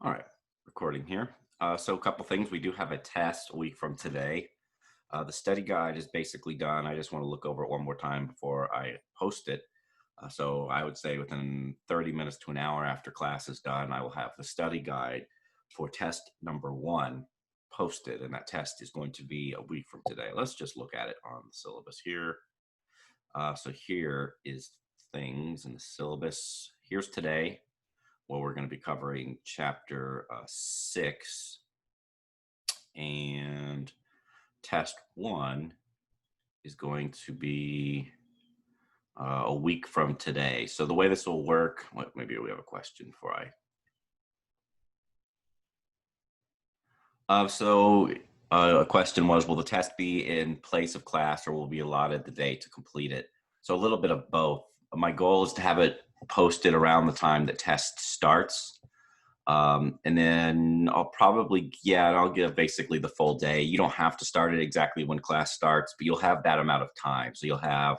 All right, recording here. So a couple things. We do have a test a week from today. The study guide is basically done. I just want to look over it one more time before I post it. So I would say within 30 minutes to an hour after class is done, I will have the study guide for test number 1 posted. And that test is going to be a week from today. Let's just look at it on the syllabus here. So here is things in the syllabus. Here's today. Well, we're going to be covering chapter 6, and test 1 is going to be a week from today. So the way this will work, maybe we have a question before I. A question was, will the test be in place of class or will be allotted the day to complete it? So a little bit of both. My goal is to have it posted around the time that test starts. And then I'll give basically the full day. You don't have to start it exactly when class starts, but you'll have that amount of time. So you'll have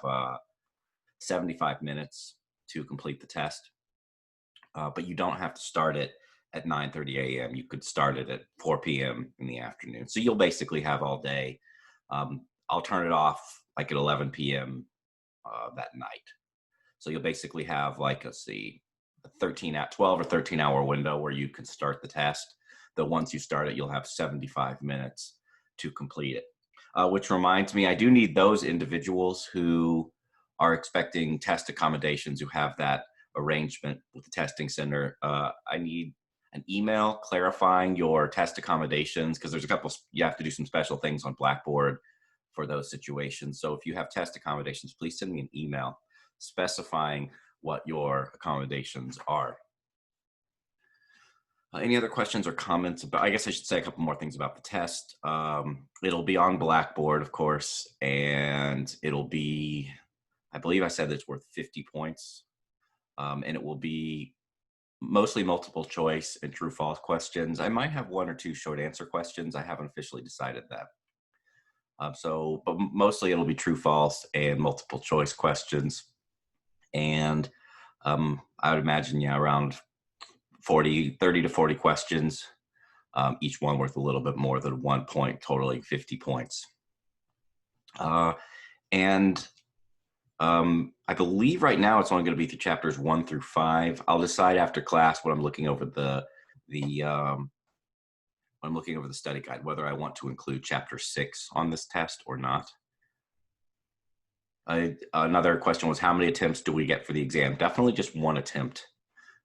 75 minutes to complete the test. But you don't have to start it at 9:30 a.m. You could start it at 4 p.m. in the afternoon. So you'll basically have all day. I'll turn it off like at 11 p.m. That night. So you'll basically have like, let's see, 12 or 13 hour window where you can start the test. Though once you start it, you'll have 75 minutes to complete it. Which reminds me, I do need those individuals who are expecting test accommodations, who have that arrangement with the testing center. I need an email clarifying your test accommodations, because there's a couple, you have to do some special things on Blackboard for those situations. So if you have test accommodations, please send me an email specifying what your accommodations are. Any other questions or comments about, I guess I should say a couple more things about the test. It'll be on Blackboard, of course, and it'll be, I believe I said it's worth 50 points. And it will be mostly multiple choice and true false questions. I might have 1 or 2 short answer questions. I haven't officially decided that. But mostly it'll be true false and multiple choice questions. And I would imagine, around 30 to 40 questions, each one worth a little bit more than 1 point, totaling 50 points. I believe right now it's only going to be through chapters 1 through 5. I'll decide after class when I'm looking over the study guide whether I want to include chapter 6 on this test or not. Another question was, how many attempts do we get for the exam? Definitely just 1 attempt.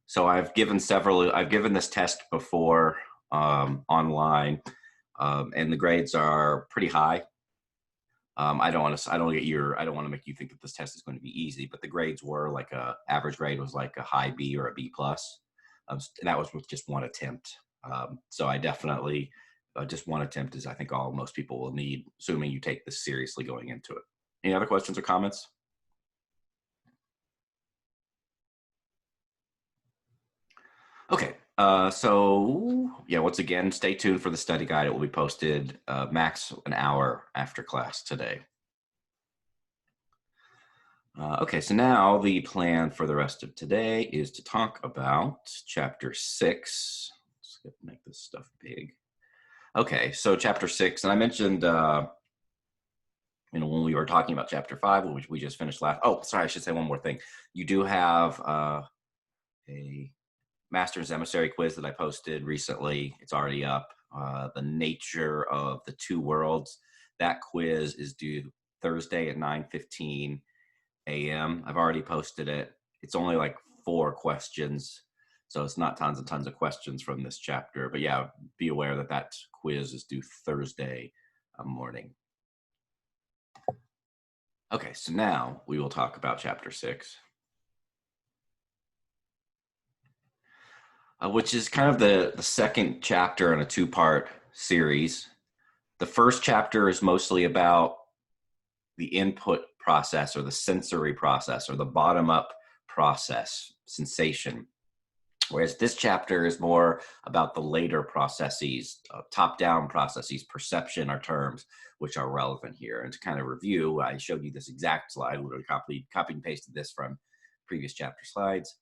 So I've given this test before online, and the grades are pretty high. I don't want to make you think that this test is going to be easy, but the grades were like average grade was like a high B or a B plus. And that was with just 1 attempt. So I definitely, just 1 attempt is, I think, all most people will need, assuming you take this seriously going into it. Any other questions or comments? Okay. Once again, stay tuned for the study guide. It will be posted max an hour after class today. Okay, so now the plan for the rest of today is to talk about chapter 6. Let's make this stuff big. Okay, so chapter 6, and I mentioned, when we were talking about chapter 5, which we just finished last. Oh, sorry, I should say one more thing. You do have a Master's Emissary quiz that I posted recently. It's already up. The nature of the 2 worlds. That quiz is due Thursday at 9:15 a.m. I've already posted it. It's only like 4 questions, so it's not tons and tons of questions from this chapter. But yeah, be aware that that quiz is due Thursday morning. Okay, so now we will talk about chapter 6. Which is kind of the second chapter in a 2-part series. The first chapter is mostly about the input process, or the sensory process, or the bottom-up process, sensation. Whereas this chapter is more about the later processes, top-down processes. Perception are terms which are relevant here. And to kind of review, I showed you this exact slide, literally copied and pasted this from previous chapter slides.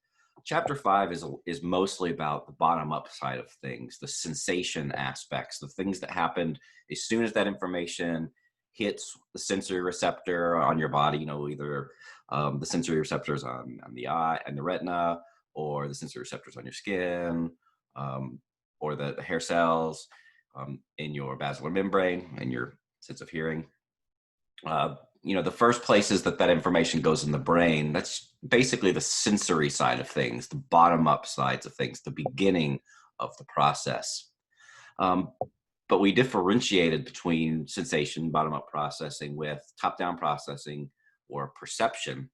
Chapter 5 is mostly about the bottom-up side of things, the sensation aspects, the things that happened as soon as that information hits the sensory receptor on your body. Either the sensory receptors on the eye and the retina, or the sensory receptors on your skin, or the hair cells in your basilar membrane and your sense of hearing. The first places that information goes in the brain, that's basically the sensory side of things, the bottom up sides of things, the beginning of the process. But we differentiated between sensation, bottom up processing, with top down processing or perception.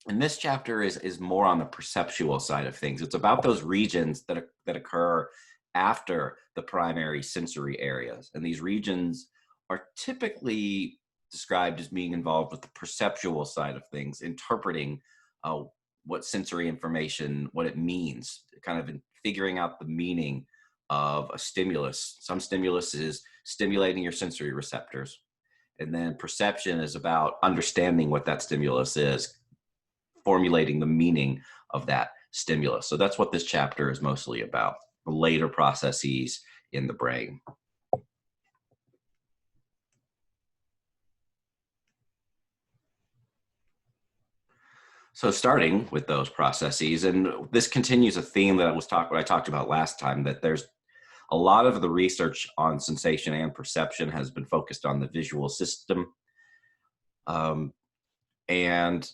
And this chapter is more on the perceptual side of things. It's about those regions that occur after the primary sensory areas. And these regions are typically described as being involved with the perceptual side of things, interpreting what sensory information, what it means, kind of in figuring out the meaning of a stimulus. Some stimulus is stimulating your sensory receptors. And then perception is about understanding what that stimulus is, formulating the meaning of that stimulus. So that's what this chapter is mostly about, the later processes in the brain. So starting with those processes, and this continues a theme that I talked about last time, that there's a lot of the research on sensation and perception has been focused on the visual system. And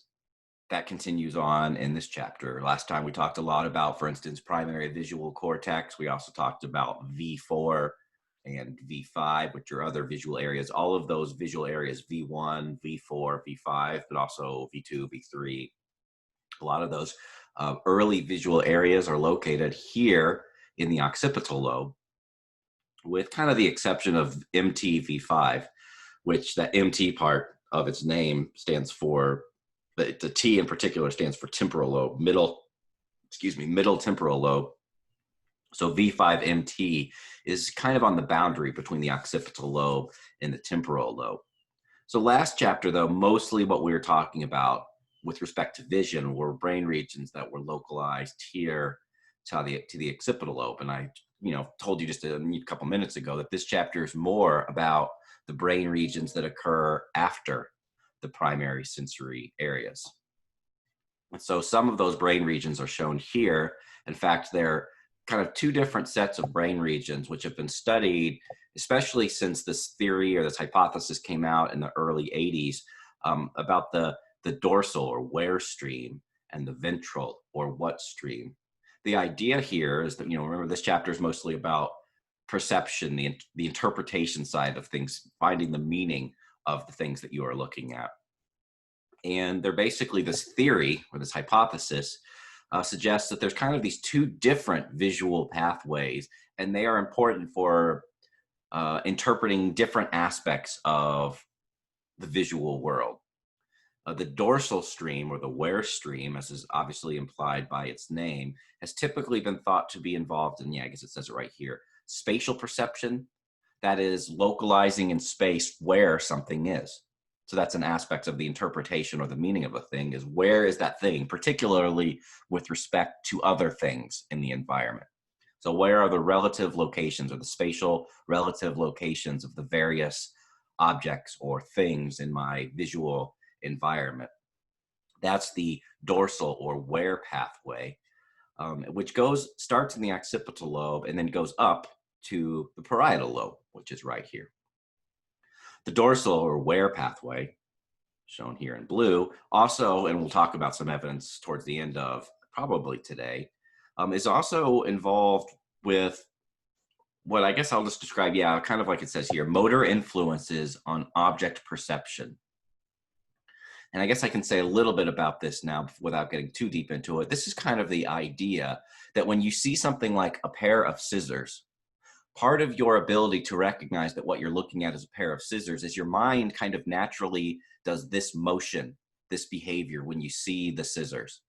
that continues on in this chapter. Last time we talked a lot about, for instance, primary visual cortex. We also talked about V4 and V5, which are other visual areas. All of those visual areas, V1, V4, V5, but also V2, V3. A lot of those early visual areas are located here in the occipital lobe, with kind of the exception of MTV5, which that MT part of its name stands for, the T in particular stands for temporal lobe, middle temporal lobe. So V5MT is kind of on the boundary between the occipital lobe and the temporal lobe. So last chapter, though, mostly what we were talking about with respect to vision were brain regions that were localized here to the occipital lobe. And I told you just a couple minutes ago that this chapter is more about the brain regions that occur after the primary sensory areas. And so some of those brain regions are shown here. In fact, they're kind of two different sets of brain regions which have been studied, especially since this theory or this hypothesis came out in the early 80s, about the dorsal or where stream and the ventral or what stream. The idea here is that, remember, this chapter is mostly about perception, the interpretation side of things, finding the meaning of the things that you are looking at. And they're basically, this theory or this hypothesis suggests that there's kind of these two different visual pathways, and they are important for interpreting different aspects of the visual world. The dorsal stream, or the where stream, as is obviously implied by its name, has typically been thought to be involved in, I guess it says it right here, spatial perception. That is localizing in space where something is. So that's an aspect of the interpretation or the meaning of a thing, is where is that thing, particularly with respect to other things in the environment. So where are the relative locations, or the spatial relative locations of the various objects or things in my visual environment? That's the dorsal or where pathway, which starts in the occipital lobe and then goes up to the parietal lobe, which is right here. The dorsal or where pathway, shown here in blue, also, and we'll talk about some evidence towards the end of probably today, is also involved with what I guess I'll just describe, kind of like it says here, motor influences on object perception. And I guess I can say a little bit about this now without getting too deep into it. This is kind of the idea that when you see something like a pair of scissors, part of your ability to recognize that what you're looking at is a pair of scissors is your mind kind of naturally does this motion, this behavior when you see the scissors.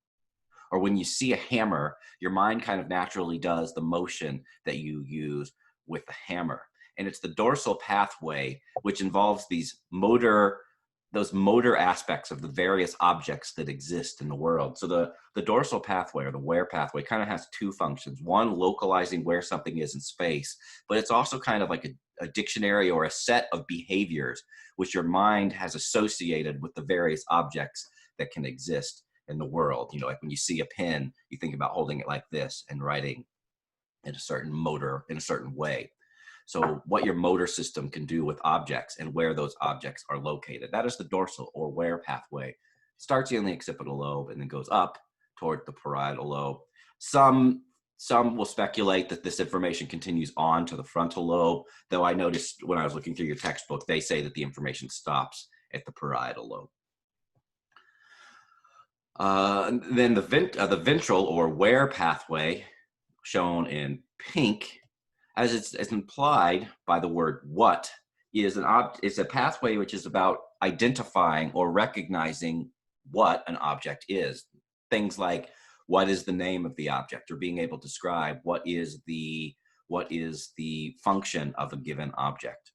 Or when you see a hammer, your mind kind of naturally does the motion that you use with the hammer. And it's the dorsal pathway which involves these motor those motor aspects of the various objects that exist in the world. So the dorsal pathway or the where pathway kind of has two functions. One, localizing where something is in space, but it's also kind of like a dictionary or a set of behaviors which your mind has associated with the various objects that can exist in the world. You know, like when you see a pen, you think about holding it like this and writing in a certain motor, in a certain way. So what your motor system can do with objects and where those objects are located. That is the dorsal or where pathway. It starts in the occipital lobe and then goes up toward the parietal lobe. Some will speculate that this information continues on to the frontal lobe, though I noticed when I was looking through your textbook, they say that the information stops at the parietal lobe. Then the ventral or where pathway, shown in pink, as it's implied by the word what, is a pathway which is about identifying or recognizing what an object is. Things like what is the name of the object, or being able to describe what is the function of a given object.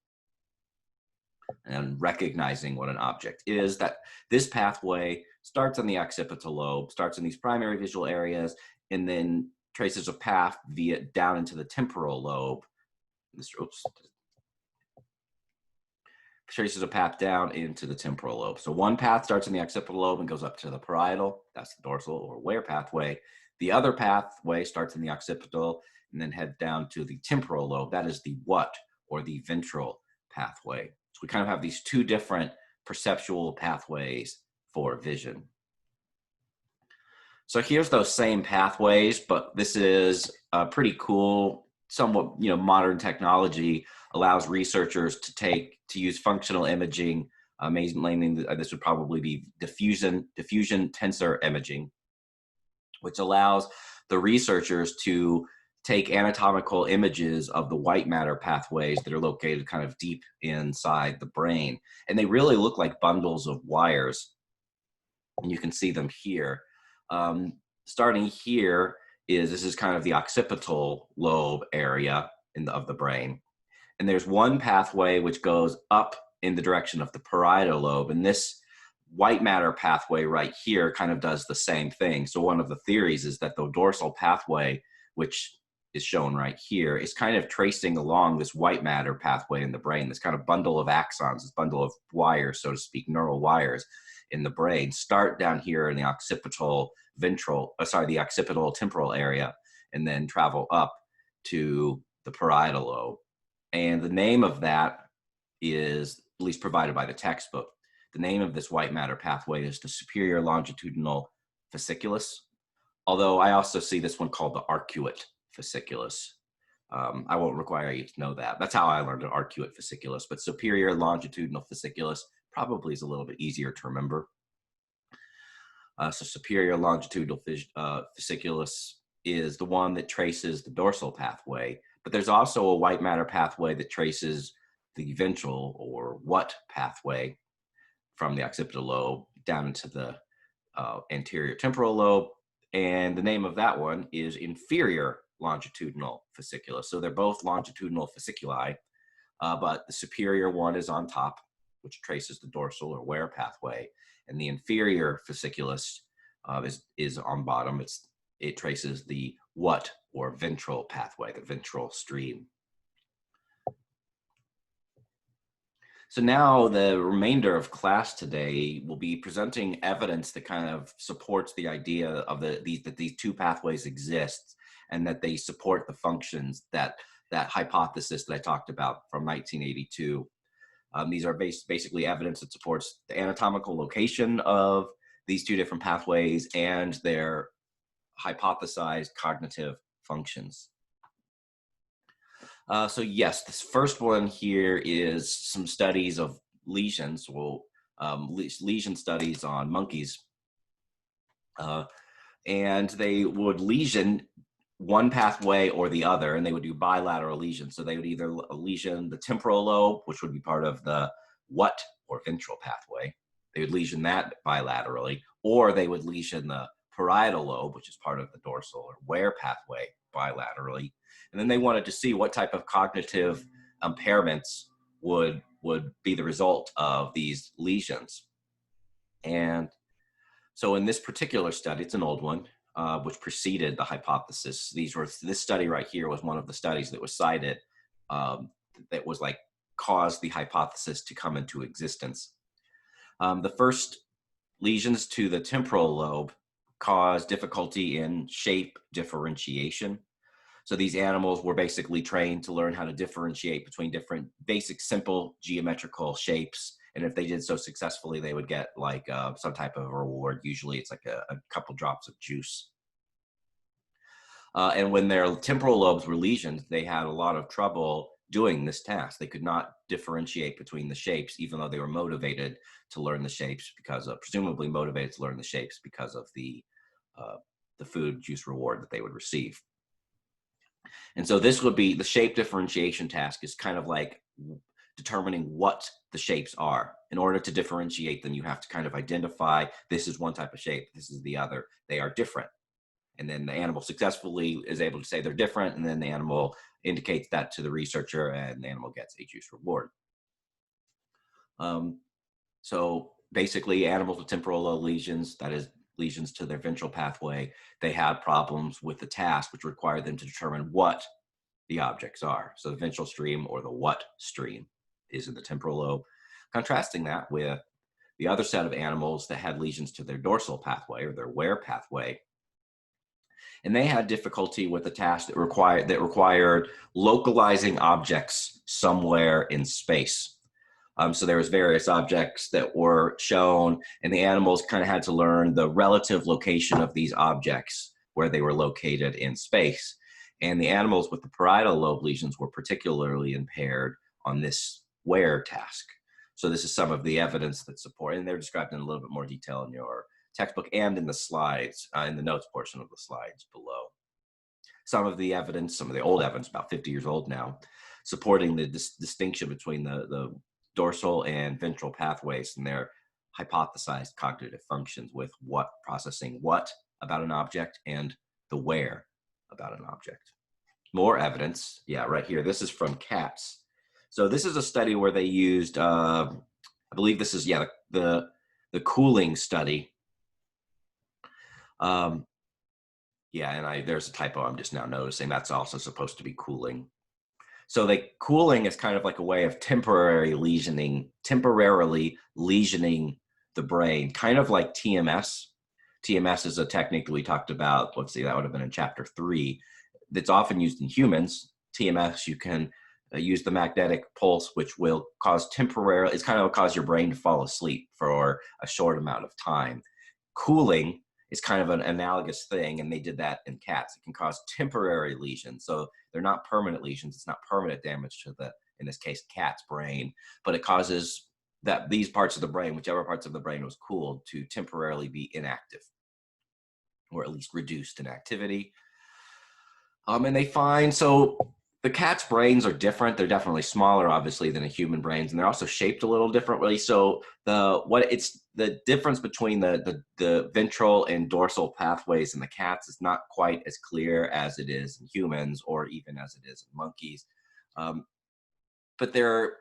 And recognizing what an object is, that this pathway starts on the occipital lobe, starts in these primary visual areas, and then traces a path down into the temporal lobe. Traces a path down into the temporal lobe. So one path starts in the occipital lobe and goes up to the parietal. That's the dorsal or where pathway. The other pathway starts in the occipital and then heads down to the temporal lobe. That is the what, or the ventral pathway. So we kind of have these two different perceptual pathways for vision. So here's those same pathways, but this is pretty cool. Somewhat, modern technology allows researchers to use functional imaging. Mainly, this would probably be diffusion tensor imaging, which allows the researchers to take anatomical images of the white matter pathways that are located kind of deep inside the brain, and they really look like bundles of wires. And you can see them here. Starting here this is kind of the occipital lobe area of the brain. And there's one pathway which goes up in the direction of the parietal lobe. And this white matter pathway right here kind of does the same thing. So one of the theories is that the dorsal pathway, which is shown right here, is kind of tracing along this white matter pathway in the brain, this kind of bundle of axons, this bundle of wires, so to speak, neural wires in the brain, start down here in the occipital temporal area, and then travel up to the parietal lobe. And the name of that is, at least provided by the textbook, the name of this white matter pathway is the superior longitudinal fasciculus, although I also see this one called the arcuate fasciculus. I won't require you to know that. That's how I learned an arcuate fasciculus, but superior longitudinal fasciculus probably is a little bit easier to remember. So superior longitudinal fasciculus is the one that traces the dorsal pathway, but there's also a white matter pathway that traces the ventral or what pathway from the occipital lobe down into the anterior temporal lobe. And the name of that one is inferior longitudinal fasciculus. So they're both longitudinal fasciculi, but the superior one is on top, which traces the dorsal or where pathway, and the inferior fasciculus is on bottom. It traces the what or ventral pathway, the ventral stream. So now the remainder of class today will be presenting evidence that kind of supports the idea of that these two pathways exist, and that they support the functions that hypothesis that I talked about from 1982. These are basically evidence that supports the anatomical location of these two different pathways and their hypothesized cognitive functions. So yes, this first one here is some studies of lesions, lesion studies on monkeys. And they would lesion one pathway or the other, and they would do bilateral lesions. So they would either lesion the temporal lobe, which would be part of the what or ventral pathway. They would lesion that bilaterally, or they would lesion the parietal lobe, which is part of the dorsal or where pathway, bilaterally. And then they wanted to see what type of cognitive impairments would would be the result of these lesions. And so in this particular study, it's an old one, which preceded the hypothesis. This study right here was one of the studies that was cited that was like caused the hypothesis to come into existence. The first lesions to the temporal lobe caused difficulty in shape differentiation. So these animals were basically trained to learn how to differentiate between different basic, simple geometrical shapes. And if they did so successfully, they would get like some type of reward. Usually it's like a couple drops of juice. And when their temporal lobes were lesioned, they had a lot of trouble doing this task. They could not differentiate between the shapes, even though they were motivated to learn the shapes because of, presumably motivated to learn the shapes because of the food juice reward that they would receive. And so this would be the shape differentiation task is kind of like determining what the shapes are. In order to differentiate them, you have to kind of identify this is one type of shape, this is the other. They are different. And then the animal successfully is able to say they're different, and then the animal indicates that to the researcher, and the animal gets a juice reward. So basically, animals with temporal lobe lesions, that is lesions to their ventral pathway, they had problems with the task, which required them to determine what the objects are. So the ventral stream or the what stream is in the temporal lobe. Contrasting that with the other set of animals that had lesions to their dorsal pathway or their where pathway. And they had difficulty with the task that required localizing objects somewhere in space. So there was various objects that were shown, and the animals kind of had to learn the relative location of these objects, where they were located in space. And the animals with the parietal lobe lesions were particularly impaired on this where task. So this is some of the evidence that support, and they're described in a little bit more detail in your textbook and in the slides, in the notes portion of the slides below. Some of the evidence, some of the old evidence, about 50 years old now, supporting the distinction between the dorsal and ventral pathways and their hypothesized cognitive functions with what processing what about an object and the where about an object. More evidence, yeah, right here. This is from cats. So this is a study where they used, I believe this is, yeah, the cooling study. Yeah, and there's a typo I'm just now noticing. That's also supposed to be cooling. So cooling is kind of like a way of temporarily lesioning the brain, kind of like TMS. TMS is a technique that we talked about. Let's see, that would have been in chapter 3. That's often used in humans. TMS, you can use the magnetic pulse, which will cause it's kind of cause your brain to fall asleep for a short amount of time. Cooling is kind of an analogous thing, and they did that in cats. It can cause temporary lesions. So they're not permanent lesions. It's not permanent damage to in this case, cat's brain, but it causes these parts of the brain, whichever parts of the brain was cooled, to temporarily be inactive, or at least reduced in activity. And they find, so the cat's brains are different. They're definitely smaller, obviously, than a human brains, and they're also shaped a little differently. So the difference between the ventral and dorsal pathways in the cats is not quite as clear as it is in humans, or even as it is in monkeys. But they're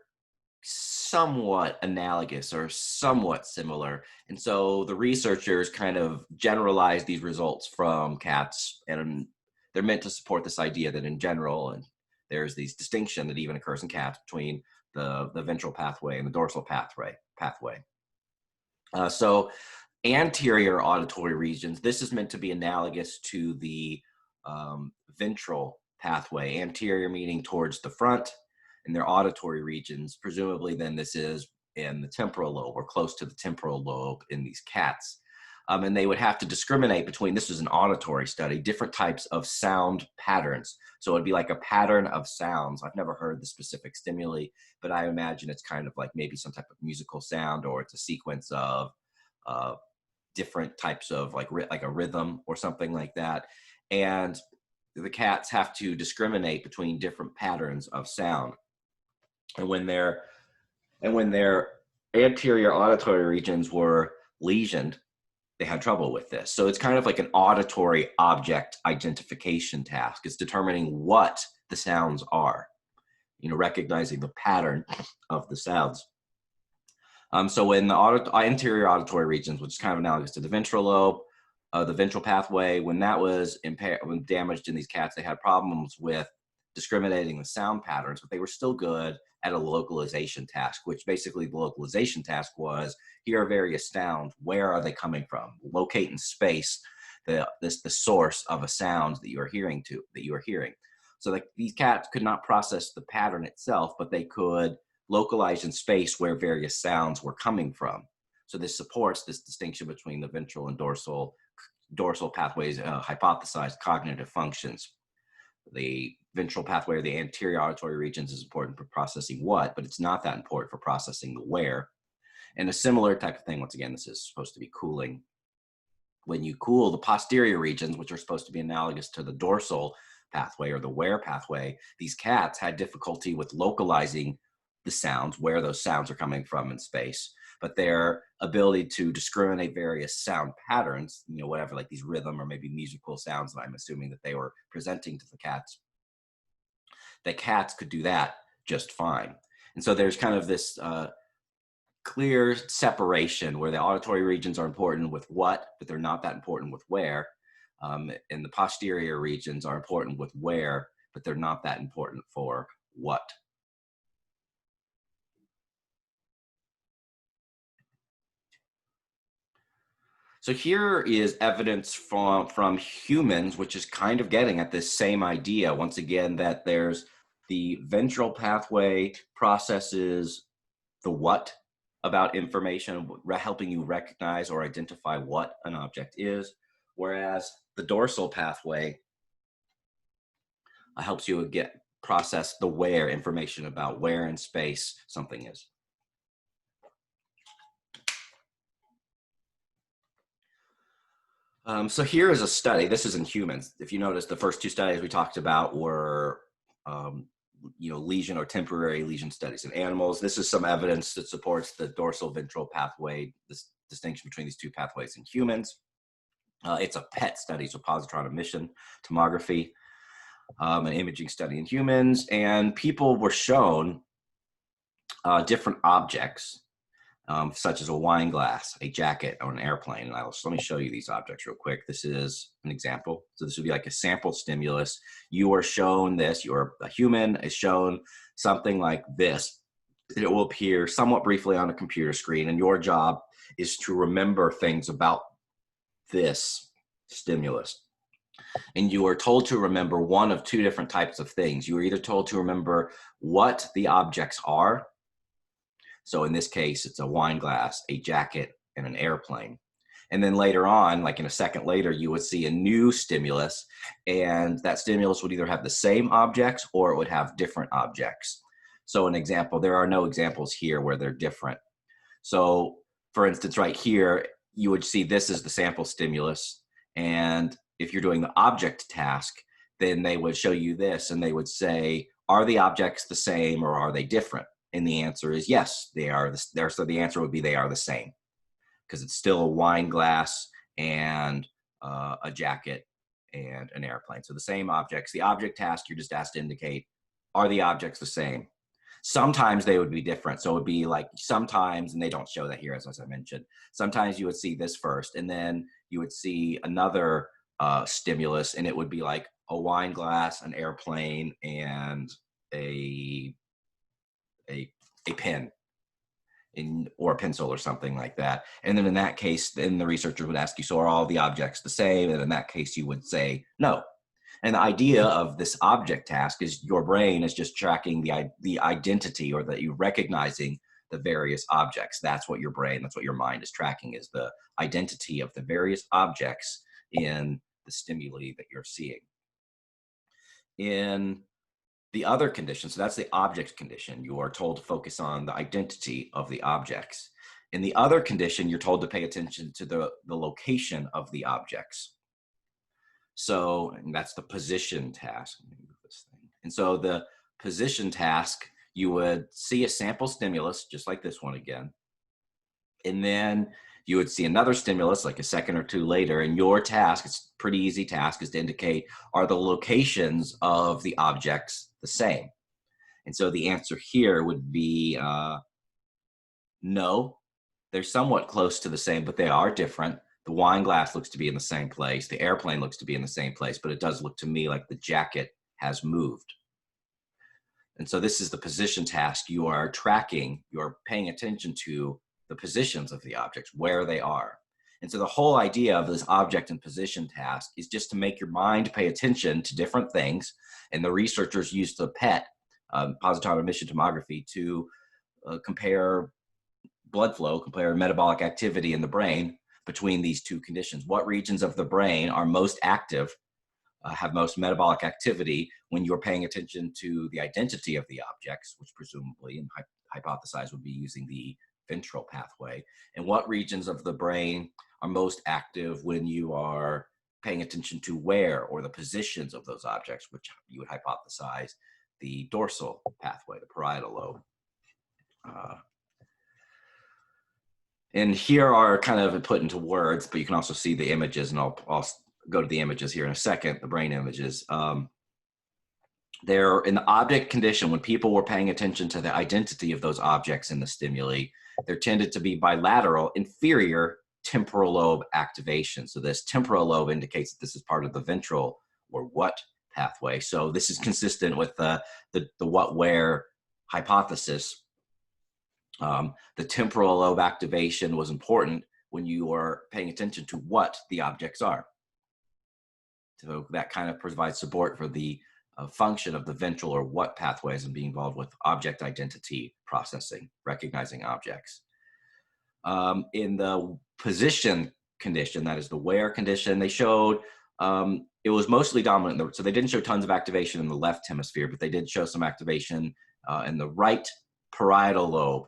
somewhat analogous or somewhat similar. And so the researchers kind of generalized these results from cats, and they're meant to support this idea that in general, and there's this distinction that even occurs in cats between the ventral pathway and the dorsal pathway. So anterior auditory regions, this is meant to be analogous to the ventral pathway, anterior meaning towards the front, and their auditory regions, presumably then this is in the temporal lobe or close to the temporal lobe in these cats. And they would have to discriminate between, this was an auditory study, different types of sound patterns. So it'd be like a pattern of sounds. I've never heard the specific stimuli, but I imagine it's kind of like maybe some type of musical sound, or it's a sequence of different types of like a rhythm or something like that. And the cats have to discriminate between different patterns of sound. And when their anterior auditory regions were lesioned, they had trouble with this. So it's kind of like an auditory object identification task. It's determining what the sounds are. recognizing the pattern of the sounds. So in the anterior auditory regions, which is kind of analogous to the ventral lobe, the ventral pathway, when that was when damaged in these cats, they had problems with discriminating the sound patterns, but they were still good at a localization task, which basically the localization task was, here are various sounds, where are they coming from? Locate in space the source of a sound that you are hearing. So these cats could not process the pattern itself, but they could localize in space where various sounds were coming from. So this supports this distinction between the ventral and dorsal pathways, hypothesized cognitive functions. The ventral pathway or the anterior auditory regions is important for processing what, but it's not that important for processing the where. And a similar type of thing, once again, this is supposed to be cooling. When you cool the posterior regions, which are supposed to be analogous to the dorsal pathway or the where pathway, these cats had difficulty with localizing the sounds, where those sounds are coming from in space. But their ability to discriminate various sound patterns, whatever, like these rhythm or maybe musical sounds that I'm assuming that they were presenting to the cats could do that just fine. And so there's kind of this clear separation where the auditory regions are important with what, but they're not that important with where. And the posterior regions are important with where, but they're not that important for what. So here is evidence from humans, which is kind of getting at this same idea, once again, that there's the ventral pathway processes the what about information, helping you recognize or identify what an object is, whereas the dorsal pathway helps you process the where, information about where in space something is. So here is a study. This is in humans. If you notice, the first two studies we talked about were, lesion or temporary lesion studies in animals. This is some evidence that supports the dorsal ventral pathway, this distinction between these two pathways in humans. It's a PET study, so positron emission tomography, an imaging study in humans, and people were shown different objects. Such as a wine glass, a jacket, or an airplane. And let me show you these objects real quick. This is an example. So this would be like a sample stimulus. You are shown this, a human is shown something like this. It will appear somewhat briefly on a computer screen, and your job is to remember things about this stimulus. And you are told to remember one of two different types of things. You are either told to remember what the objects are. So in this case, it's a wine glass, a jacket, and an airplane. And then later on, like in a second later, you would see a new stimulus, and that stimulus would either have the same objects or it would have different objects. So an example, there are no examples here where they're different. So for instance, right here, you would see this is the sample stimulus. And if you're doing the object task, then they would show you this and they would say, are the objects the same or are they different? And the answer is yes, they are. So the answer would be they are the same, because it's still a wine glass and a jacket and an airplane. So the same objects. The object task, you're just asked to indicate, are the objects the same? Sometimes they would be different. So it would be like sometimes, and they don't show that here, as I mentioned, sometimes you would see this first, and then you would see another stimulus, and it would be like a wine glass, an airplane, and a pen or a pencil or something like that. And then in that case, then the researcher would ask you, so are all the objects the same? And in that case, you would say no. And the idea of this object task is your brain is just tracking the identity, or that you're recognizing the various objects. That's what your mind is tracking, is the identity of the various objects in the stimuli that you're seeing. In the other condition, so that's the object condition, you are told to focus on the identity of the objects. In the other condition, you're told to pay attention to the location of the objects. So, and that's the position task. Let me move this thing. And so the position task, you would see a sample stimulus, just like this one again. And then you would see another stimulus like a second or two later, and your task, it's a pretty easy task, is to indicate, are the locations of the objects the same? And so the answer here would be no. They're somewhat close to the same, but they are different. The wine glass looks to be in the same place. The airplane looks to be in the same place, but it does look to me like the jacket has moved. And so this is the position task. You are tracking, you're paying attention to the positions of the objects, where they are. And so the whole idea of this object and position task is just to make your mind pay attention to different things. And the researchers used the PET, positron emission tomography, to compare blood flow, compare metabolic activity in the brain between these two conditions. What regions of the brain are most active, have most metabolic activity when you're paying attention to the identity of the objects, which presumably and hypothesized would be using the ventral pathway, and what regions of the brain are most active when you are paying attention to where or the positions of those objects, which you would hypothesize the dorsal pathway, the parietal lobe. And here are kind of put into words, but you can also see the images, and I'll go to the images here in a second, the brain images. They're in the object condition. When people were paying attention to the identity of those objects in the stimuli, there tended to be bilateral inferior temporal lobe activation. So this temporal lobe indicates that this is part of the ventral or what pathway. So this is consistent with the what-where hypothesis. The temporal lobe activation was important when you are paying attention to what the objects are. So that kind of provides support for the function of the ventral or what pathways and being involved with object identity processing, recognizing objects. In the position condition, that is the where condition, they showed it was mostly dominant. So they didn't show tons of activation in the left hemisphere, but they did show some activation in the right parietal lobe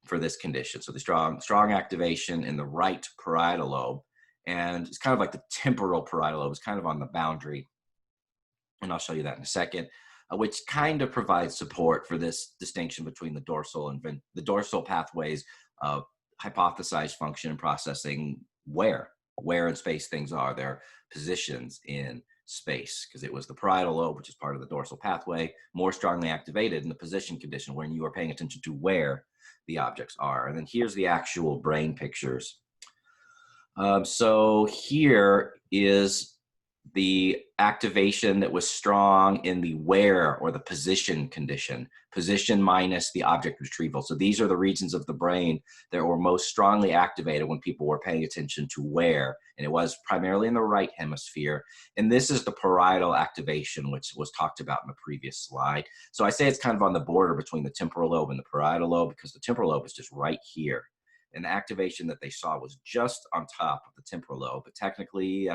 for this condition. So the strong activation in the right parietal lobe, and it's kind of like the temporal parietal lobe. It's kind of on the boundary, and I'll show you that in a second, which kind of provides support for this distinction between the dorsal and the dorsal pathways of hypothesized function and processing where in space things are, their positions in space, because it was the parietal lobe, which is part of the dorsal pathway, more strongly activated in the position condition when you are paying attention to where the objects are. And then here's the actual brain pictures. So here is the activation that was strong in the where or the position condition, position minus the object retrieval. So these are the regions of the brain that were most strongly activated when people were paying attention to where, and it was primarily in the right hemisphere. And this is the parietal activation, which was talked about in the previous slide. So I say it's kind of on the border between the temporal lobe and the parietal lobe, because the temporal lobe is just right here. And the activation that they saw was just on top of the temporal lobe, but technically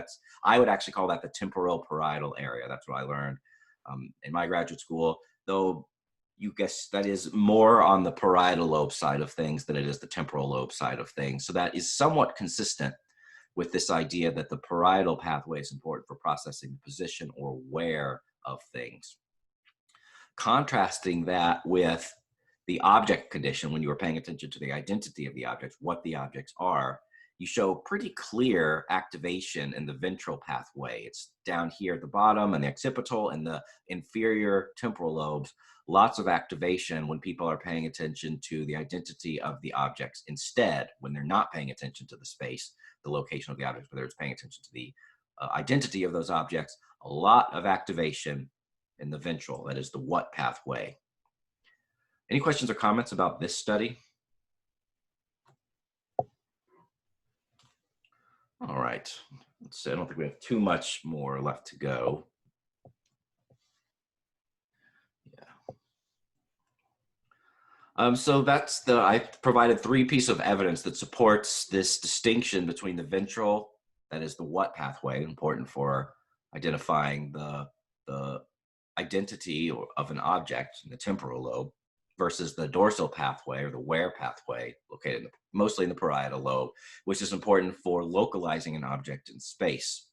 I would actually call that the temporal parietal area. That's what I learned in my graduate school, though you guess that is more on the parietal lobe side of things than it is the temporal lobe side of things. So that is somewhat consistent with this idea that the parietal pathway is important for processing the position or where of things. Contrasting that with the object condition, when you are paying attention to the identity of the objects, what the objects are, you show pretty clear activation in the ventral pathway. It's down here at the bottom, and the occipital and the inferior temporal lobes, lots of activation when people are paying attention to the identity of the objects. Instead, when they're not paying attention to the space, the location of the objects, whether it's paying attention to the identity of those objects, a lot of activation in the ventral, that is the what pathway. Any questions or comments about this study? All right, let's see. I don't think we have too much more left to go. Yeah. So I provided 3 pieces of evidence that supports this distinction between the ventral, that is the what pathway, important for identifying the identity of an object in the temporal lobe, versus the dorsal pathway or the where pathway, located mostly in the parietal lobe, which is important for localizing an object in space.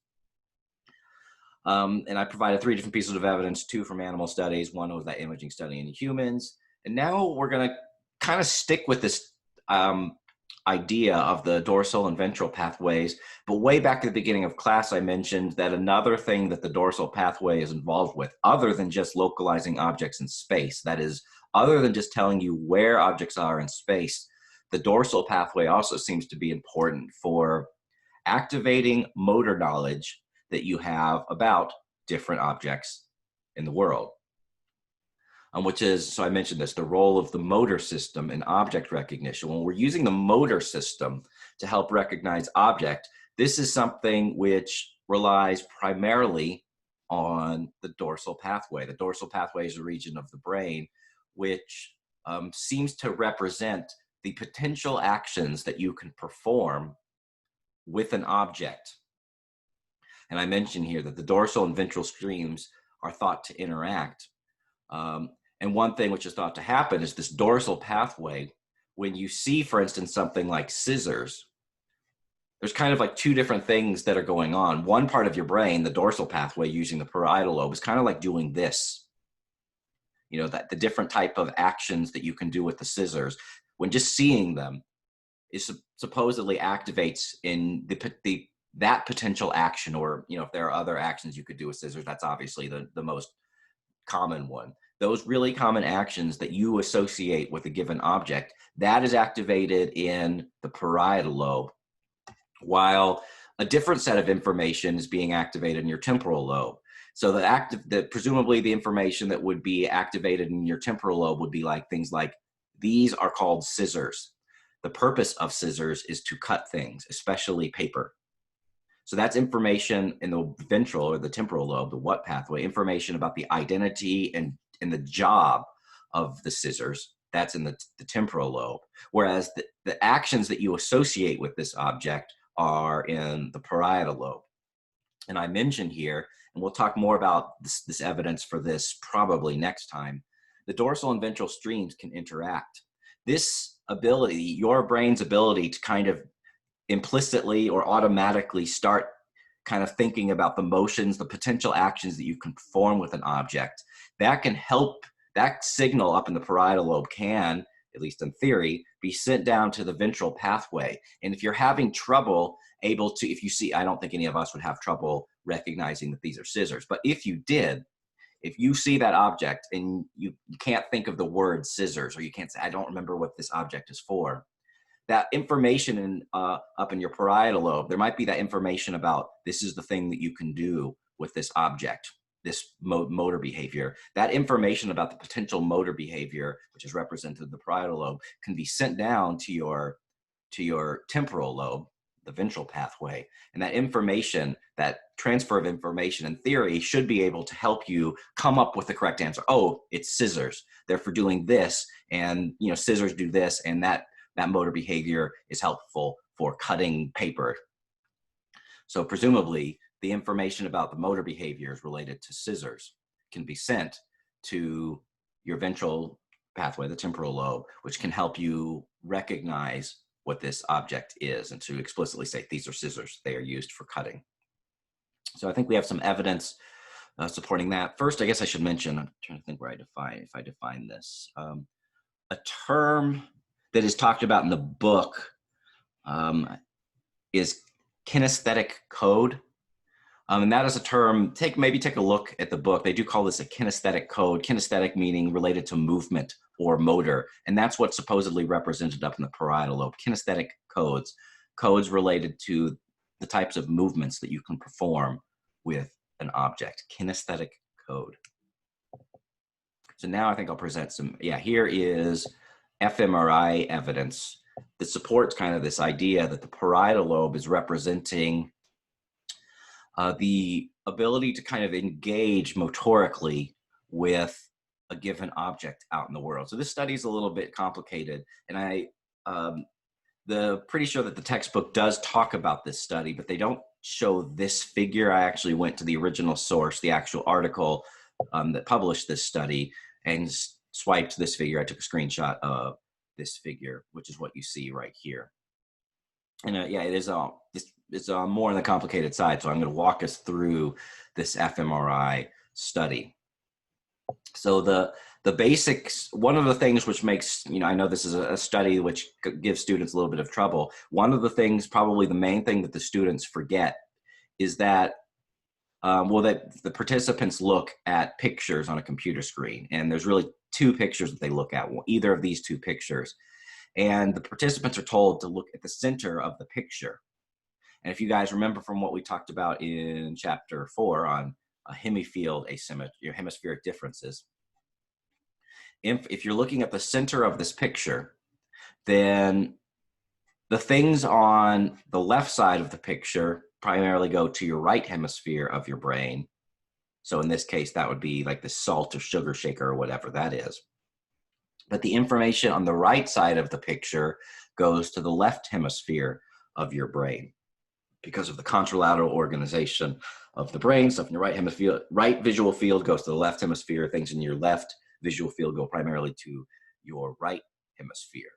And I provided 3 different pieces of evidence, 2 from animal studies, 1 was that imaging study in humans. And now we're going to kind of stick with this idea of the dorsal and ventral pathways. But way back at the beginning of class, I mentioned that another thing that the dorsal pathway is involved with, other than just localizing objects in space, that is, other than just telling you where objects are in space, the dorsal pathway also seems to be important for activating motor knowledge that you have about different objects in the world. Which is, so I mentioned this, the role of the motor system in object recognition. When we're using the motor system to help recognize object, this is something which relies primarily on the dorsal pathway. The dorsal pathway is a region of the brain which seems to represent the potential actions that you can perform with an object. And I mentioned here that the dorsal and ventral streams are thought to interact. And one thing which is thought to happen is this dorsal pathway, when you see, for instance, something like scissors, there's kind of like two different things that are going on. One part of your brain, the dorsal pathway using the parietal lobe, is kind of like doing this. You know, that the different type of actions that you can do with the scissors, when just seeing them, is supposedly activates in that potential action, or, you know, if there are other actions you could do with scissors, that's obviously the most common one. Those really common actions that you associate with a given object, that is activated in the parietal lobe, while a different set of information is being activated in your temporal lobe. So presumably the information that would be activated in your temporal lobe would be like things like, these are called scissors. The purpose of scissors is to cut things, especially paper. So that's information in the ventral or the temporal lobe, the what pathway, information about the identity and the job of the scissors. That's in the temporal lobe. Whereas the actions that you associate with this object are in the parietal lobe. And I mentioned here, and we'll talk more about this evidence for this probably next time, the dorsal and ventral streams can interact. This ability, your brain's ability to kind of implicitly or automatically start kind of thinking about the motions, the potential actions that you can perform with an object, that can help, that signal up in the parietal lobe can, at least in theory, be sent down to the ventral pathway. And if you're having trouble able to, if you see, I don't think any of us would have trouble recognizing that these are scissors, but if you did, if you see that object and you can't think of the word scissors, or you can't say, I don't remember what this object is for, that information up in your parietal lobe, there might be that information about this is the thing that you can do with this object, this motor behavior. That information about the potential motor behavior, which is represented in the parietal lobe, can be sent down to your temporal lobe, the ventral pathway. And that information, that transfer of information in theory, should be able to help you come up with the correct answer. Oh, it's scissors. They're for doing this, and you know, scissors do this, and that motor behavior is helpful for cutting paper. So presumably the information about the motor behaviors related to scissors can be sent to your ventral pathway, the temporal lobe, which can help you recognize what this object is and to explicitly say, these are scissors, they are used for cutting. So I think we have some evidence supporting that. First, I guess I should mention, I'm trying to think where if I define this. A term that is talked about in the book is kinesthetic code. And that is a term, maybe take a look at the book. They do call this a kinesthetic code, kinesthetic meaning related to movement or motor. And that's what's supposedly represented up in the parietal lobe, kinesthetic codes, codes related to the types of movements that you can perform with an object, kinesthetic code. So now I think I'll present some, here is fMRI evidence that supports kind of this idea that the parietal lobe is representing the ability to kind of engage motorically with a given object out in the world. So this study is a little bit complicated, and pretty sure that the textbook does talk about this study, but they don't show this figure. I actually went to the original source, the actual article that published this study, and swiped this figure. I took a screenshot of this figure, which is what you see right here. And it is it's more on the complicated side, so I'm going to walk us through this fMRI study. So the basics, one of the things which makes, I know this is a study which gives students a little bit of trouble. One of the things, probably the main thing that the students forget is that, that the participants look at pictures on a computer screen, and there's really two pictures that they look at, either of these two pictures. And the participants are told to look at the center of the picture. And if you guys remember from what we talked about in chapter 4 on hemifield asymmetry, hemispheric differences, if you're looking at the center of this picture, then the things on the left side of the picture primarily go to your right hemisphere of your brain. So in this case, that would be like the salt or sugar shaker or whatever that is. But the information on the right side of the picture goes to the left hemisphere of your brain because of the contralateral organization of the brain. Stuff in your right hemisphere, right visual field goes to the left hemisphere. Things in your left visual field go primarily to your right hemisphere.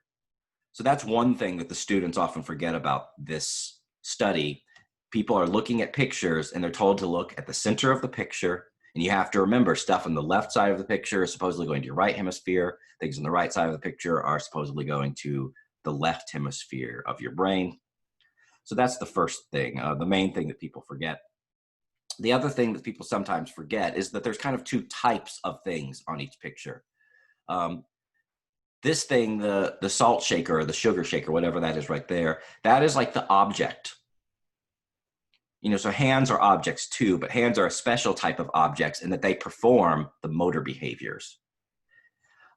So that's one thing that the students often forget about this study. People are looking at pictures and they're told to look at the center of the picture. And you have to remember, stuff on the left side of the picture is supposedly going to your right hemisphere. Things on the right side of the picture are supposedly going to the left hemisphere of your brain. So that's the first thing, the main thing that people forget. The other thing that people sometimes forget is that there's kind of two types of things on each picture. This thing, the salt shaker or the sugar shaker, whatever that is right there, that is like the object. So hands are objects too, but hands are a special type of objects in that they perform the motor behaviors.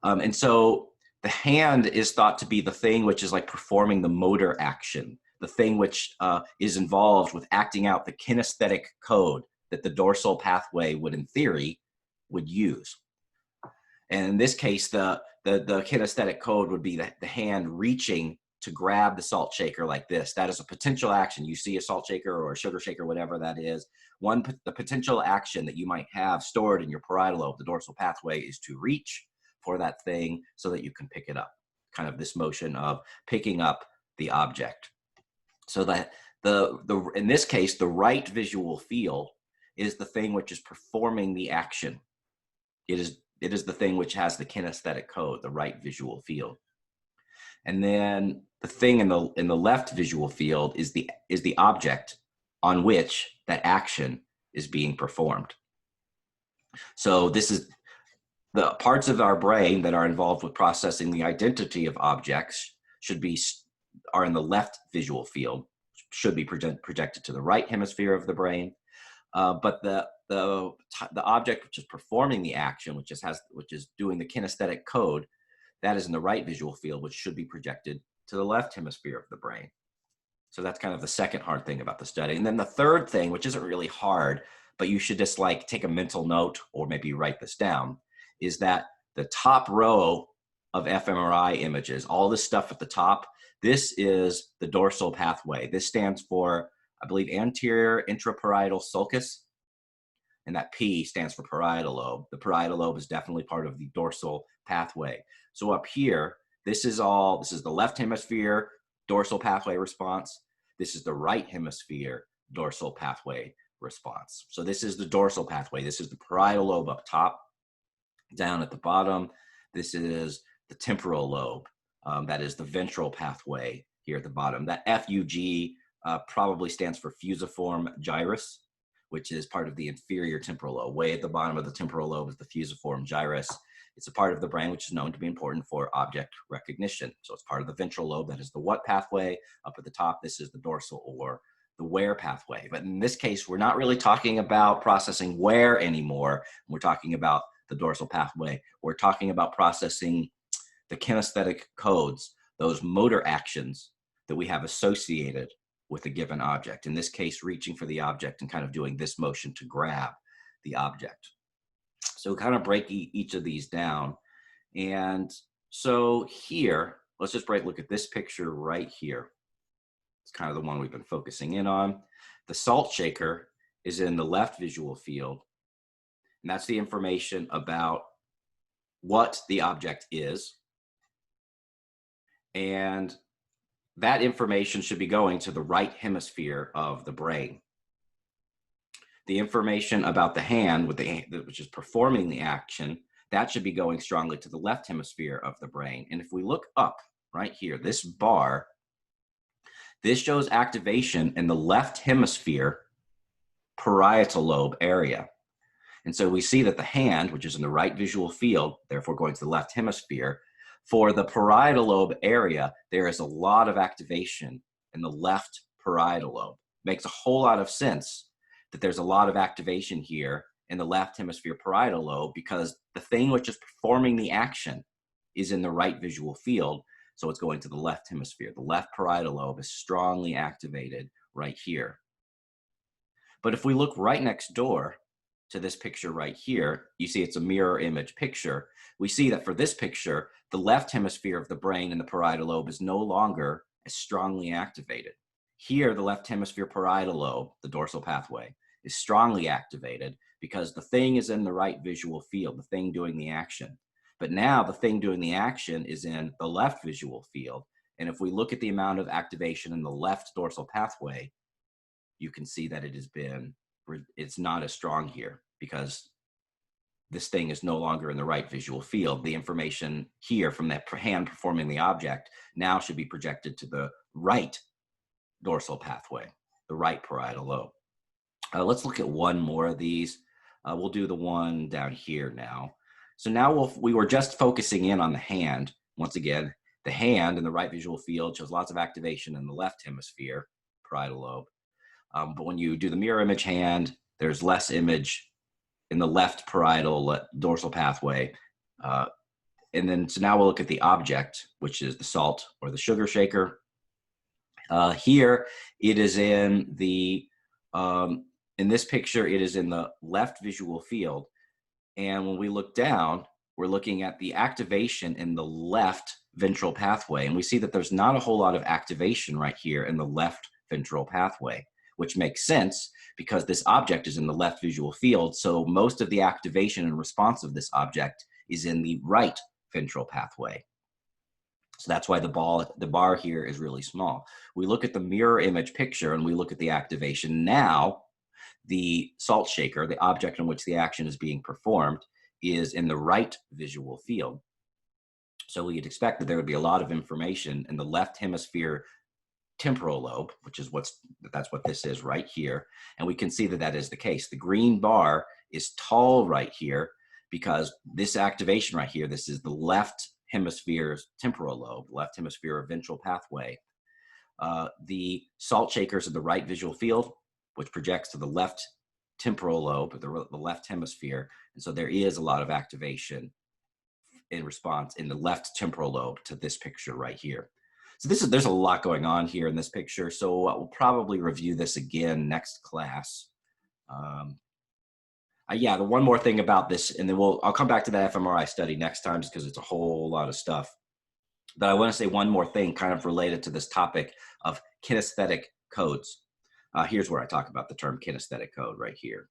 And so the hand is thought to be the thing which is like performing the motor action, the thing which is involved with acting out the kinesthetic code that the dorsal pathway would, in theory, would use. And in this case, the kinesthetic code would be the hand reaching to grab the salt shaker like this. That is a potential action. You see a salt shaker or a sugar shaker, whatever that is. The potential action that you might have stored in your parietal lobe, the dorsal pathway, is to reach for that thing so that you can pick it up. Kind of this motion of picking up the object. So that in this case, the right visual field is the thing which is performing the action. It is the thing which has the kinesthetic code, the right visual field. And then the thing in the left visual field is the object on which that action is being performed. So this is the parts of our brain that are involved with processing the identity of objects are in the left visual field, should be projected to the right hemisphere of the brain. But the object which is performing the action, which is doing the kinesthetic code, that is in the right visual field, which should be projected to the left hemisphere of the brain. So that's kind of the second hard thing about the study. And then the third thing, which isn't really hard, but you should just like take a mental note or maybe write this down, is that the top row of fMRI images, all this stuff at the top, this is the dorsal pathway. This stands for, I believe, anterior intraparietal sulcus. And that P stands for parietal lobe. The parietal lobe is definitely part of the dorsal pathway. So up here, this is the left hemisphere dorsal pathway response. This is the right hemisphere dorsal pathway response. So this is the dorsal pathway. This is the parietal lobe up top. Down at the bottom, this is the temporal lobe. That is the ventral pathway here at the bottom. That FUG probably stands for fusiform gyrus, which is part of the inferior temporal lobe. Way at the bottom of the temporal lobe is the fusiform gyrus. It's a part of the brain which is known to be important for object recognition. So it's part of the ventral lobe. That is the what pathway. Up at the top, this is the dorsal or the where pathway. But in this case, we're not really talking about processing where anymore. We're talking about the dorsal pathway. We're talking about processing the kinesthetic codes, those motor actions that we have associated with a given object. In this case, reaching for the object and kind of doing this motion to grab the object. So kind of break each of these down. And so here, let's just look at this picture right here. It's kind of the one we've been focusing in on. The salt shaker is in the left visual field. And that's the information about what the object is. And that information should be going to the right hemisphere of the brain. The information about the hand, which is performing the action, that should be going strongly to the left hemisphere of the brain. And if we look up right here, this bar, this shows activation in the left hemisphere parietal lobe area. And so we see that the hand, which is in the right visual field, therefore going to the left hemisphere, for the parietal lobe area, there is a lot of activation in the left parietal lobe. Makes a whole lot of sense that there's a lot of activation here in the left hemisphere parietal lobe, because the thing which is performing the action is in the right visual field, so it's going to the left hemisphere. The left parietal lobe is strongly activated right here. But if we look right next door to this picture right here, you see it's a mirror image picture. We see that for this picture, the left hemisphere of the brain and the parietal lobe is no longer as strongly activated. Here, the left hemisphere parietal lobe, the dorsal pathway, is strongly activated because the thing is in the right visual field, the thing doing the action. But now the thing doing the action is in the left visual field. And if we look at the amount of activation in the left dorsal pathway, you can see that it's not as strong here because this thing is no longer in the right visual field. The information here from that hand performing the object now should be projected to the right dorsal pathway, the right parietal lobe. Let's look at one more of these. We'll do the one down here now. So now we were just focusing in on the hand. Once again, the hand in the right visual field shows lots of activation in the left hemisphere, parietal lobe. But when you do the mirror image hand, there's less image in the left parietal dorsal pathway. And then, so now we'll look at the object, which is the salt or the sugar shaker. Here, it is in this picture, it is in the left visual field. And when we look down, we're looking at the activation in the left ventral pathway. And we see that there's not a whole lot of activation right here in the left ventral pathway, which makes sense because this object is in the left visual field. So most of the activation and response of this object is in the right ventral pathway. So that's why the bar here is really small. We look at the mirror image picture and we look at the activation. Now, the salt shaker, the object in which the action is being performed, is in the right visual field. So we'd expect that there would be a lot of information in the left hemisphere temporal lobe, which is that's what this is right here. And we can see that that is the case. The green bar is tall right here because this activation right here, this is the left hemisphere's temporal lobe, left hemisphere ventral pathway. The salt shakers in the right visual field, which projects to the left temporal lobe, the left hemisphere. And so there is a lot of activation in response in the left temporal lobe to this picture right here. So there's a lot going on here in this picture. So we'll probably review this again next class. Yeah, the one more thing about this, and then I'll come back to that fMRI study next time just because it's a whole lot of stuff. But I want to say one more thing kind of related to this topic of kinesthetic codes. Here's where I talk about the term kinesthetic code right here.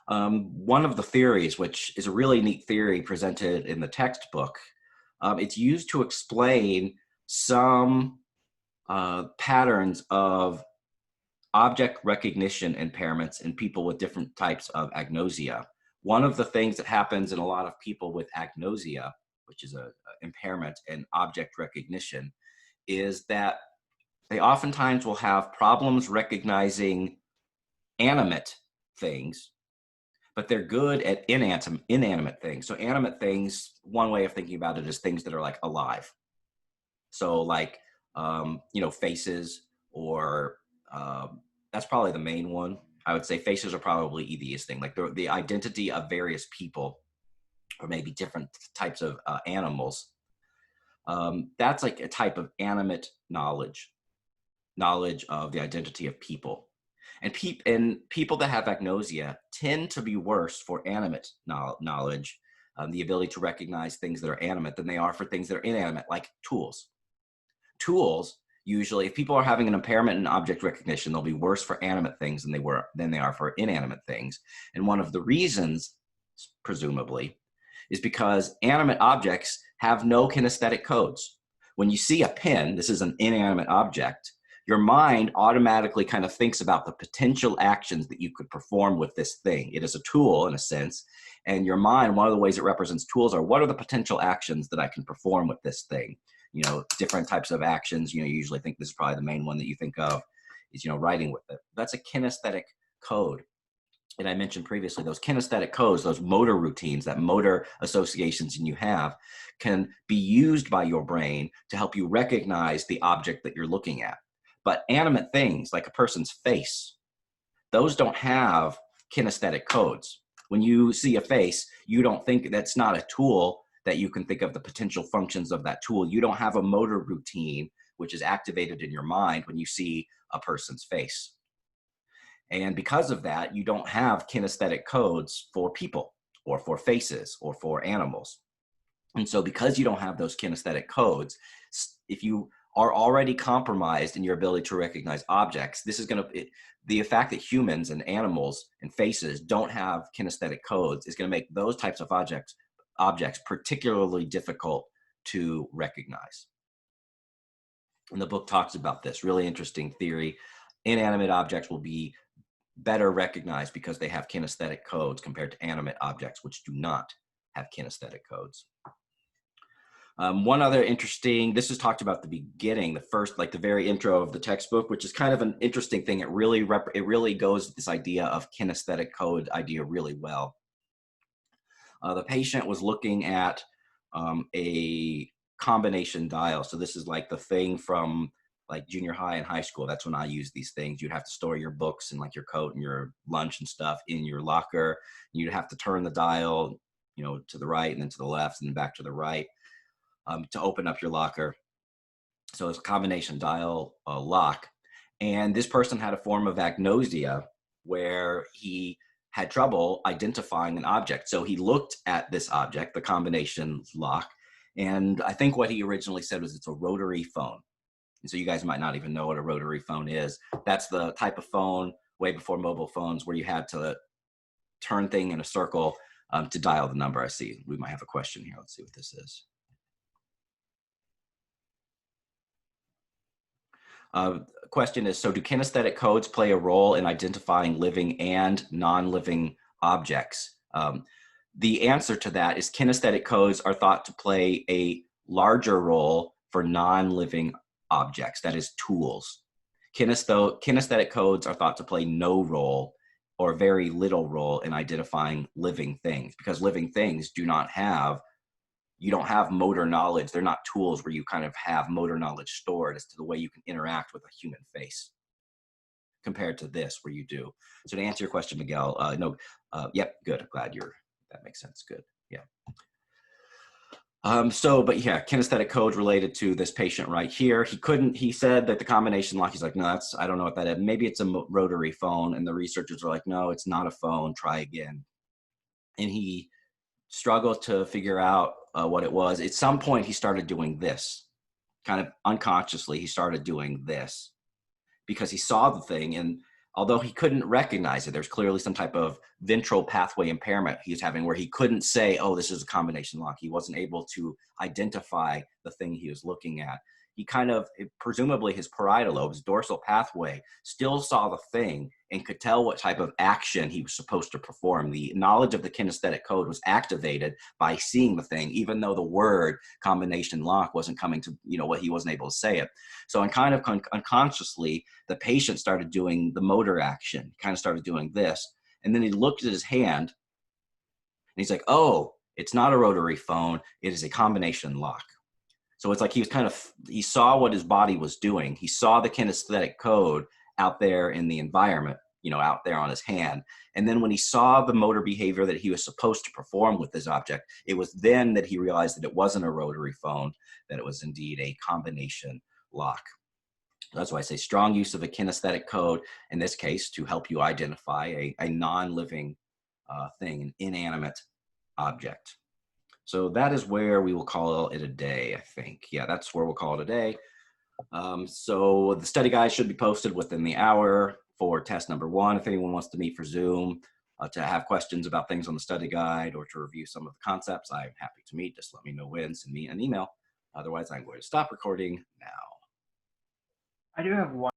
One of the theories, which is a really neat theory presented in the textbook, it's used to explain some patterns of object recognition impairments in people with different types of agnosia. One of the things that happens in a lot of people with agnosia, which is an impairment in object recognition, is that they oftentimes will have problems recognizing animate things, but they're good at inanimate things. So animate things, one way of thinking about it is things that are like alive. So like, faces, or that's probably the main one. I would say faces are probably the easiest thing, like the identity of various people or maybe different types of animals. That's like a type of animate knowledge of the identity of people. And people that have agnosia tend to be worse for animate knowledge, the ability to recognize things that are animate, than they are for things that are inanimate, like tools. Tools, usually, if people are having an impairment in object recognition, they'll be worse for animate things than they are for inanimate things. And one of the reasons, presumably, is because animate objects have no kinesthetic codes. When you see a pen, this is an inanimate object, your mind automatically kind of thinks about the potential actions that you could perform with this thing. It is a tool in a sense, And your mind, one of the ways it represents tools are, what are the potential actions that I can perform with this thing? You know, different types of actions. You know, you usually think this is probably the main one that you think of is, you know, writing with it. That's a kinesthetic code. And I mentioned previously, those kinesthetic codes, those motor routines, that motor associations you have, can be used by your brain to help you recognize the object that you're looking at. But animate things like a person's face, those don't have kinesthetic codes. When you see a face, you don't think, that's not a tool that you can think of the potential functions of that tool. You don't have a motor routine which is activated in your mind when you see a person's face. And because of that, you don't have kinesthetic codes for people or for faces or for animals. And so because you don't have those kinesthetic codes, if you are already compromised in your ability to recognize objects, this is going to, the fact that humans and animals and faces don't have kinesthetic codes is going to make those types of objects particularly difficult to recognize. And the book talks about this really interesting theory. Inanimate objects will be better recognized because they have kinesthetic codes compared to animate objects, which do not have kinesthetic codes. One other interesting, this is talked about at the beginning, the first, like the very intro of the textbook, which is kind of an interesting thing. It really goes this idea of kinesthetic code idea really well. The patient was looking at a combination dial. So this is like the thing from like junior high and high school. That's when I use these things. You'd have to store your books and like your coat and your lunch and stuff in your locker. You'd have to turn the dial, you know, to the right and then to the left and then back to the right to open up your locker. So it's a combination dial lock. And this person had a form of agnosia where he had trouble identifying an object. So he looked at this object, the combination lock, and I think what he originally said was it's a rotary phone. And so you guys might not even know what a rotary phone is. That's the type of phone way before mobile phones where you had to turn thing in a circle to dial the number. I see we might have a question here. Let's see what this is. Question is, so do kinesthetic codes play a role in identifying living and non-living objects? The answer to that is kinesthetic codes are thought to play a larger role for non-living objects, that is tools. Kinesthetic codes are thought to play no role or very little role in identifying living things, because living things do not have, you don't have motor knowledge. They're not tools where you kind of have motor knowledge stored as to the way you can interact with a human face compared to this where you do. So to answer your question, Miguel, no, yep, good. I'm glad that makes sense. Good. Yeah. But yeah, kinesthetic code related to this patient right here. He said that the combination lock, he's like, no, I don't know what that is. Maybe it's a rotary phone. And the researchers are like, no, it's not a phone. Try again. And he struggled to figure out what it was. At some point, he started doing this. Kind of unconsciously, he started doing this because he saw the thing. And although he couldn't recognize it, there's clearly some type of ventral pathway impairment he was having where he couldn't say, oh, this is a combination lock. He wasn't able to identify the thing he was looking at. He kind of, presumably his parietal lobe, his dorsal pathway, still saw the thing and could tell what type of action he was supposed to perform. The knowledge of the kinesthetic code was activated by seeing the thing, even though the word combination lock wasn't coming to, what he wasn't able to say it. So kind of unconsciously, the patient started doing the motor action, kind of started doing this. And then he looked at his hand and he's like, oh, it's not a rotary phone. It is a combination lock. So it's like he saw what his body was doing. He saw the kinesthetic code out there in the environment, out there on his hand. And then when he saw the motor behavior that he was supposed to perform with this object, it was then that he realized that it wasn't a rotary phone, that it was indeed a combination lock. That's why I say strong use of a kinesthetic code, in this case, to help you identify a non-living thing, an inanimate object. So that is where we will call it a day, I think. Yeah, that's where we'll call it a day. So the study guide should be posted within the hour for test number 1. If anyone wants to meet for Zoom, to have questions about things on the study guide or to review some of the concepts, I'm happy to meet. Just let me know when, send me an email. Otherwise, I'm going to stop recording now. I do have one